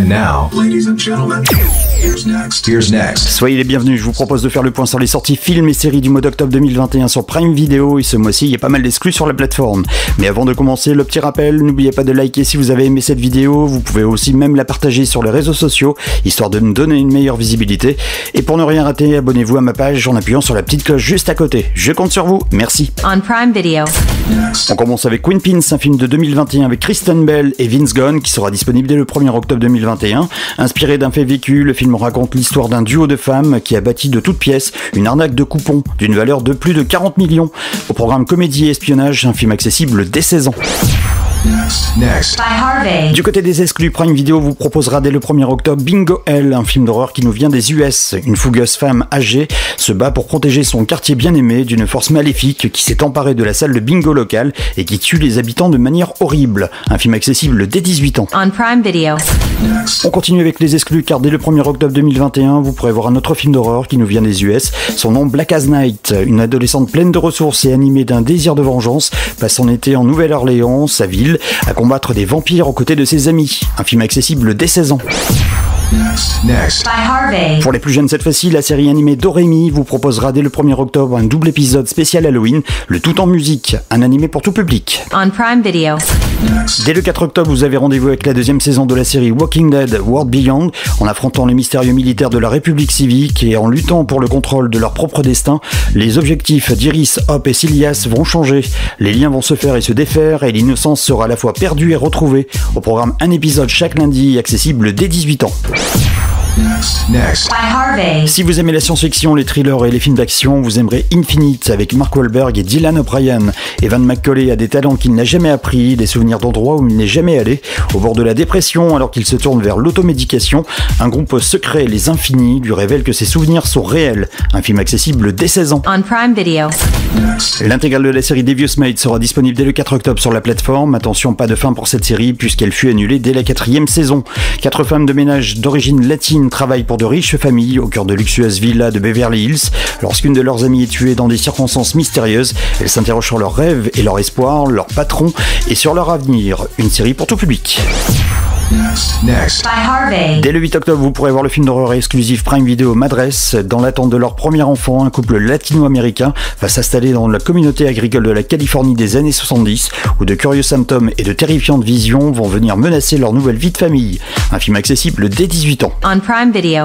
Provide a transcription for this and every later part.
And now, ladies and gentlemen, here's next. Soyez les bienvenus, je vous propose de faire le point sur les sorties films et séries du mois d'octobre 2021 sur Prime Video, et ce mois-ci il y a pas mal d'exclus sur la plateforme. Mais avant de commencer, le petit rappel, n'oubliez pas de liker si vous avez aimé cette vidéo, vous pouvez aussi même la partager sur les réseaux sociaux, histoire de nous donner une meilleure visibilité. Et pour ne rien rater, abonnez-vous à ma page en appuyant sur la petite cloche juste à côté. Je compte sur vous, merci. On Prime Video. On commence avec Queen Pins, un film de 2021 avec Kristen Bell et Vince Vaughn qui sera disponible dès le 1er octobre 2021. Inspiré d'un fait vécu, le film raconte l'histoire d'un duo de femmes qui a bâti de toutes pièces une arnaque de coupons d'une valeur de plus de 40 millions. Au programme comédie et espionnage, un film accessible dès 16 ans. Next. By Harvey. Du côté des exclus, Prime Video vous proposera dès le 1er octobre Bingo Hell, un film d'horreur qui nous vient des US. Une fougueuse femme âgée se bat pour protéger son quartier bien-aimé d'une force maléfique qui s'est emparée de la salle de bingo locale et qui tue les habitants de manière horrible. Un film accessible dès 18 ans. On Prime Video. On continue avec les exclus car dès le 1er octobre 2021, vous pourrez voir un autre film d'horreur qui nous vient des US. Son nom Black as Night. Une adolescente pleine de ressources et animée d'un désir de vengeance passe son été en Nouvelle-Orléans, sa ville, à combattre des vampires aux côtés de ses amis. Un film accessible dès 16 ans. Next. By Harvey. Pour les plus jeunes cette fois-ci, la série animée Doremi vous proposera dès le 1er octobre un double épisode spécial Halloween, le tout en musique, un animé pour tout public. On Prime Video. Dès le 4 octobre, vous avez rendez-vous avec la deuxième saison de la série Walking Dead World Beyond. En affrontant les mystérieux militaires de la République civique et en luttant pour le contrôle de leur propre destin, les objectifs d'Iris, Hope et Silas vont changer. Les liens vont se faire et se défaire et l'innocence sera à la fois perdue et retrouvée. Au programme un épisode chaque lundi, accessible dès 18 ans. Next. By Harvey. Si vous aimez la science-fiction, les thrillers et les films d'action, vous aimerez Infinite avec Mark Wahlberg et Dylan O'Brien. Evan McCauley a des talents qu'il n'a jamais appris, des souvenirs d'endroits où il n'est jamais allé. Au bord de la dépression, alors qu'il se tourne vers l'automédication, un groupe secret, les Infinis, lui révèle que ses souvenirs sont réels. Un film accessible dès 16 ans. On Prime Video. L'intégrale de la série Devious Mate sera disponible dès le 4 octobre sur la plateforme. Attention, pas de fin pour cette série puisqu'elle fut annulée dès la 4e saison. 4 femmes de ménage d'origine latine travaillent pour de riches familles au cœur de luxueuses villas de Beverly Hills. Lorsqu'une de leurs amies est tuée dans des circonstances mystérieuses, elles s'interrogent sur leurs rêves et leurs espoirs, leurs patrons et sur leur avenir. Une série pour tout public. Next. By Harvey. Dès le 8 octobre, vous pourrez voir le film d'horreur exclusif Prime Video Madresse. Dans l'attente de leur premier enfant, un couple latino-américain va s'installer dans la communauté agricole de la Californie des années 70, où de curieux symptômes et de terrifiantes visions vont venir menacer leur nouvelle vie de famille. Un film accessible dès 18 ans. On Prime Video.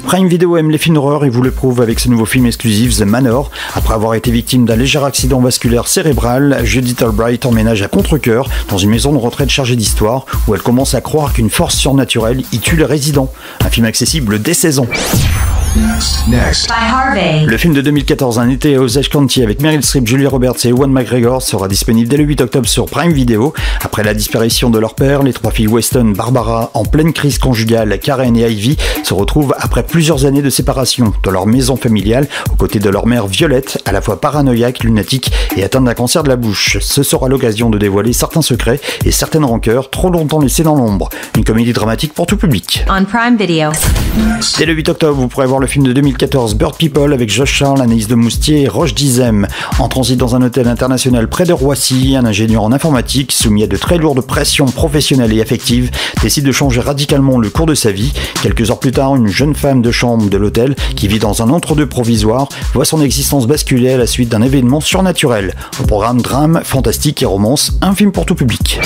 Prime Video aime les films d'horreur et vous le prouve avec ce nouveau film exclusif The Manor. Après avoir été victime d'un léger accident vasculaire cérébral, Judith Albright emménage à contre-cœur dans une maison de retraite chargée d'histoire où elle commence à croire qu'une force surnaturelle y tue les résidents. Un film accessible dès 16 ans. Next. By Harvey. Le film de 2014, Un été à Osage County avec Meryl Streep, Julia Roberts et Ewan McGregor sera disponible dès le 8 octobre sur Prime Video. Après la disparition de leur père, les trois filles Weston, Barbara, en pleine crise conjugale, Karen et Ivy, se retrouvent après plusieurs années de séparation dans leur maison familiale, aux côtés de leur mère Violette, à la fois paranoïaque, lunatique et atteinte d'un cancer de la bouche. Ce sera l'occasion de dévoiler certains secrets et certaines rancœurs trop longtemps laissées dans l'ombre. Une comédie dramatique pour tout public. On Prime Video. Dès le 8 octobre, vous pourrez voir le film de 2014 Bird People avec Josh Charles, Anaïs de Moustier et Roche Dizem. En transit dans un hôtel international près de Roissy, un ingénieur en informatique soumis à de très lourdes pressions professionnelles et affectives décide de changer radicalement le cours de sa vie. Quelques heures plus tard, une jeune femme de chambre de l'hôtel qui vit dans un entre-deux provisoire voit son existence basculer à la suite d'un événement surnaturel. Au programme drame, fantastique et romance, un film pour tout public.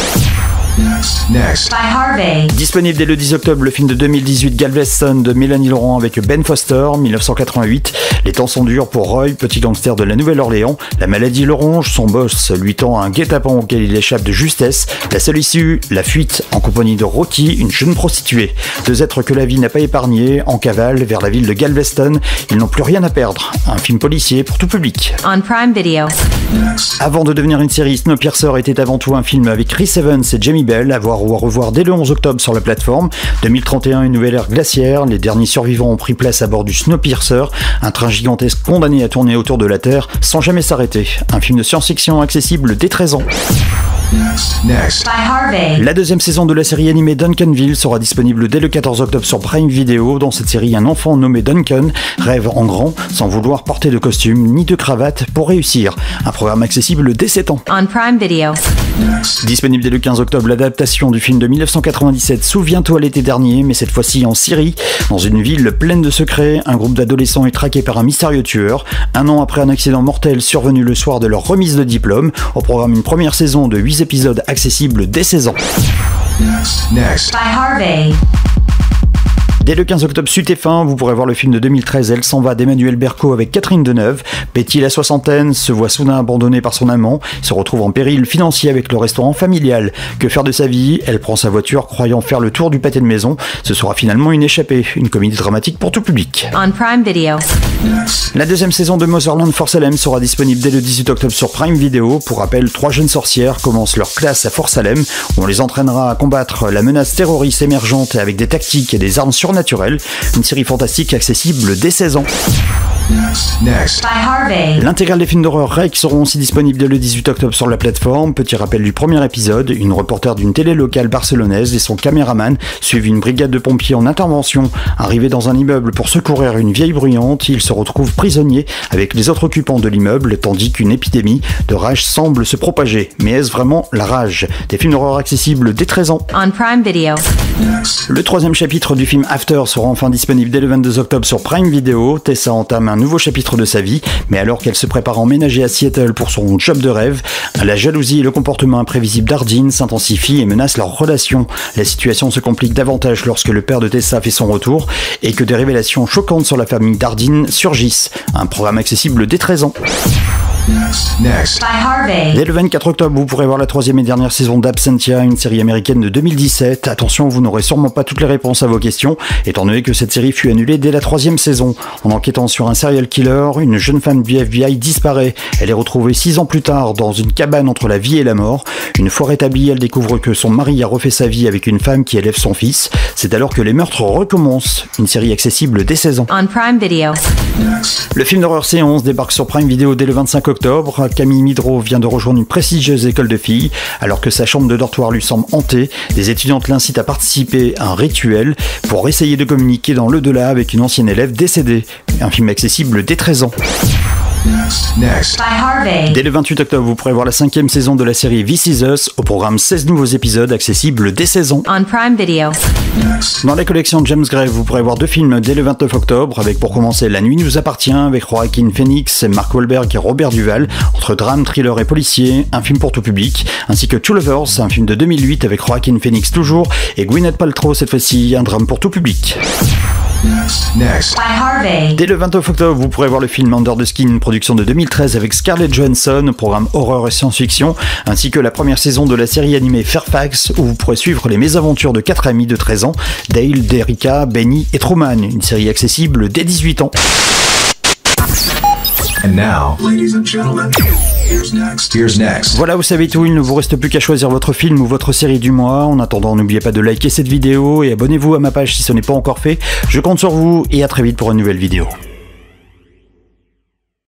Next. By Harvey. Disponible dès le 10 octobre, le film de 2018 Galveston de Mélanie Laurent avec Ben Foster, 1988. Les temps sont durs pour Roy, petit gangster de la Nouvelle-Orléans. La maladie le ronge, son boss lui tend un guet-apens auquel il échappe de justesse. La seule issue, la fuite en compagnie de Rocky, une jeune prostituée. Deux êtres que la vie n'a pas épargnés, en cavale vers la ville de Galveston. Ils n'ont plus rien à perdre. Un film policier pour tout public. On Prime Video. Avant de devenir une série, Snowpiercer était avant tout un film avec Chris Evans et Jamie Bell, à voir ou à revoir dès le 11 octobre sur la plateforme. 2031, une nouvelle ère glaciaire. Les derniers survivants ont pris place à bord du Snowpiercer, un train gigantesque condamné à tourner autour de la Terre sans jamais s'arrêter. Un film de science-fiction accessible dès 13 ans. Next. By Harvey. La deuxième saison de la série animée Duncanville sera disponible dès le 14 octobre sur Prime Video. Dans cette série, un enfant nommé Duncan rêve en grand sans vouloir porter de costume ni de cravate pour réussir. Un programme accessible dès 7 ans. On Prime Video. Disponible dès le 15 octobre, l'adaptation du film de 1997 Souviens-toi l'été dernier, mais cette fois-ci en Syrie. Dans une ville pleine de secrets, un groupe d'adolescents est traqué par un mystérieux tueur. Un an après un accident mortel survenu le soir de leur remise de diplôme, au programme une première saison de 8 épisodes accessibles dès 16 ans. Next. By Harvey. Dès le 15 octobre sur TF1, vous pourrez voir le film de 2013 Elle s'en va d'Emmanuel Berco avec Catherine Deneuve. Betty, la soixantaine, se voit soudain abandonnée par son amant, se retrouve en péril financier avec le restaurant familial. Que faire de sa vie? Elle prend sa voiture croyant faire le tour du pâté de maison. Ce sera finalement une échappée, une comédie dramatique pour tout public. On Prime Video. La deuxième saison de Motherland for Salem sera disponible dès le 18 octobre sur Prime Video. Pour rappel, 3 jeunes sorcières commencent leur classe à Fort Salem, où on les entraînera à combattre la menace terroriste émergente avec des tactiques et des armes surnaturelles. Une série fantastique accessible dès 16 ans. Next. By Harvey. L'intégrale des films d'horreur REC seront aussi disponibles dès le 18 octobre sur la plateforme. Petit rappel du premier épisode, une reporter d'une télé locale barcelonaise et son caméraman suivent une brigade de pompiers en intervention. Arrivés dans un immeuble pour secourir une vieille bruyante, ils se retrouvent prisonniers avec les autres occupants de l'immeuble, tandis qu'une épidémie de rage semble se propager. Mais est-ce vraiment la rage? Des films d'horreur accessibles dès 13 ans. On Prime Video. Le troisième chapitre du film After sera enfin disponible dès le 22 octobre sur Prime Video. Tessa entame un nouveau chapitre de sa vie, mais alors qu'elle se prépare à emménager à Seattle pour son job de rêve, la jalousie et le comportement imprévisible d'Ardine s'intensifient et menacent leur relation. La situation se complique davantage lorsque le père de Tessa fait son retour et que des révélations choquantes sur la famille d'Ardine surgissent. Un programme accessible dès 13 ans. Next. By Harvey. Dès le 24 octobre, vous pourrez voir la troisième et dernière saison d'Absentia, une série américaine de 2017. Attention, vous n'aurez sûrement pas toutes les réponses à vos questions, étant donné que cette série fut annulée dès la 3e saison. En enquêtant sur un serial killer, une jeune femme du FBI disparaît. Elle est retrouvée 6 ans plus tard dans une cabane entre la vie et la mort. Une fois rétablie, elle découvre que son mari a refait sa vie avec une femme qui élève son fils. C'est alors que les meurtres recommencent. Une série accessible dès 16 ans. On Prime Video. Le film d'horreur C11 débarque sur Prime Video dès le 25 octobre. Camille Midro vient de rejoindre une prestigieuse école de filles. Alors que sa chambre de dortoir lui semble hantée, des étudiantes l'incitent à participer à un rituel pour essayer de communiquer dans l'au-delà avec une ancienne élève décédée. Un film accessible dès 13 ans. Next. By Harvey. Dès le 28 octobre, vous pourrez voir la 5e saison de la série This Is Us, au programme 16 nouveaux épisodes accessibles dès 16 ans. On Prime Video. Dans la collection James Gray, vous pourrez voir 2 films dès le 29 octobre, avec pour commencer La Nuit nous appartient, avec Joaquin Phoenix, Mark Wahlberg et Robert Duval, entre drame, thriller et policier, un film pour tout public, ainsi que Two Lovers, un film de 2008 avec Joaquin Phoenix toujours, et Gwyneth Paltrow cette fois-ci, un drame pour tout public. Next. By Harvey. Dès le 29 octobre, vous pourrez voir le film Under the Skin, production de 2013 avec Scarlett Johansson, programme horreur et science-fiction, ainsi que la première saison de la série animée Fairfax, où vous pourrez suivre les mésaventures de 4 amis de 13 ans, Dale, Derricka, Benny et Truman, une série accessible dès 18 ans. And now, ladies and gentlemen, here's next. Here's next. Voilà, vous savez tout, il ne vous reste plus qu'à choisir votre film ou votre série du mois. En attendant, n'oubliez pas de liker cette vidéo et abonnez-vous à ma page si ce n'est pas encore fait. Je compte sur vous et à très vite pour une nouvelle vidéo.